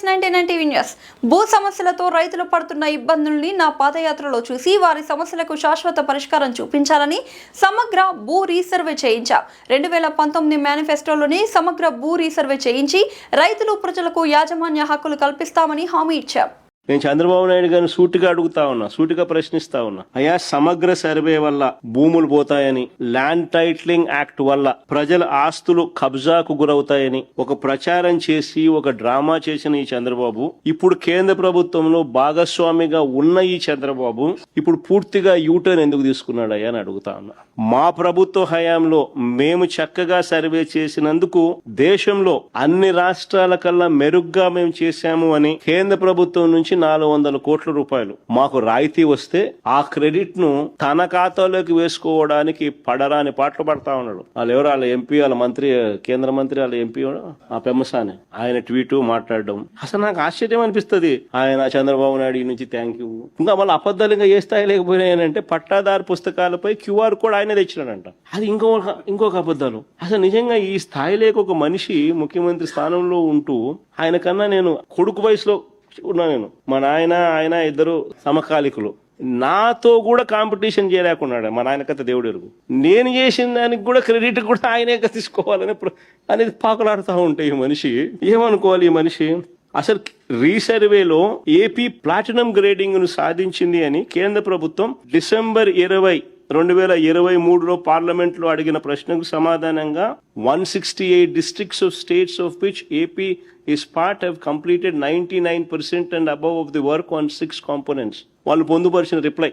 /99 TV news. భూ సమస్యలతో రైతులు పడుతున్న ఇబ్బందుల్ని నా పాదయాత్రలో చూసి వారి సమస్యలకు శాశ్వత పరిష్కారం చూపించాలని సమగ్ర భూ రీసర్వే చేయించా. 2019 మేనిఫెస్టోలోని సమగ్ర భూ రీసర్వే చేయించి రైతులు ప్రజలకు యాజమాన్య హక్కులు కల్పిస్తామని హామీ ఇచ్చాం. నేను చంద్రబాబు నాయుడు గారిని సూటిగా ప్రశ్నిస్తా ఉన్నా. అయ్యా, సమగ్ర సర్వే వల్ల భూములు పోతాయని, ల్యాండ్ టైటిలింగ్ యాక్ట్ వల్ల ప్రజల ఆస్తులు కబ్జాకు గురవుతాయని ఒక ప్రచారం చేసి ఒక డ్రామా చేసిన ఈ చంద్రబాబు, ఇప్పుడు కేంద్ర ప్రభుత్వంలో భాగస్వామిగా ఉన్న ఈ చంద్రబాబు ఇప్పుడు పూర్తిగా యూటర్న్ ఎందుకు తీసుకున్నాడయ్యా అని అడుగుతా ఉన్నా. మా ప్రభుత్వ హయాంలో మేము చక్కగా సర్వే చేసినందుకు దేశంలో అన్ని రాష్ట్రాల కల్లా మెరుగ్గా మేము చేశాము అని కేంద్ర ప్రభుత్వం నుంచి 400 కోట్ల రూపాయలు మాకు రాయితీ వస్తే ఆ క్రెడిట్ ను తన ఖాతాలోకి వేసుకోవడానికి పడరాని పాటలు పడతా ఉన్నాడు. వాళ్ళ ఎంపీ, వాళ్ళ మంత్రి, కేంద్ర మంత్రి, వాళ్ళ ఎంపీ ఆ పెమ్మసాని ఆయన ట్వీట్ మాట్లాడడం అసలు నాకు ఆశ్చర్యం అనిపిస్తుంది. ఆయన చంద్రబాబు నాయుడు నుంచి థ్యాంక్ యూ. ఇంకా మళ్ళీ అబద్ధాలు ఇంకా ఏ స్థాయి లేకపోయినాయంటే పట్టాదారు పుస్తకాలపై క్యూఆర్ కోడ్ ఆయన తెచ్చినాడంట. అది ఇంకొక అబద్ధాలు. అసలు నిజంగా ఈ స్థాయి లేక ఒక మనిషి ముఖ్యమంత్రి స్థానంలో ఉంటూ ఆయన కన్నా నేను కొడుకు వయసులో ఉన్నా. మా నాయన ఆయన ఇద్దరు సమకాలికులు. నాతో కూడా కాంపిటీషన్ చేయలేకున్నాడు. మా నాయన కథ దేవుడు ఎరుగు. నేను చేసిన దానికి కూడా క్రెడిట్ కూడా ఆయనే తీసుకోవాలని అనేది పాకులాడుతూ ఉంటాయి. ఈ మనిషి ఏమనుకోవాలి? ఈ మనిషి అసలు రీసర్వేలో ఏపీ ప్లాటినం గ్రేడింగ్ ను సాధించింది అని కేంద్ర ప్రభుత్వం డిసెంబర్ 20, 2023లో పార్లమెంట్ లో అడిగిన ప్రశ్నకు సమాధానంగా 168 districts of states of which AP is part have completed 99% and above of the work on 6 components. వాళ్ళు పొందుపరిచిన రిప్లై.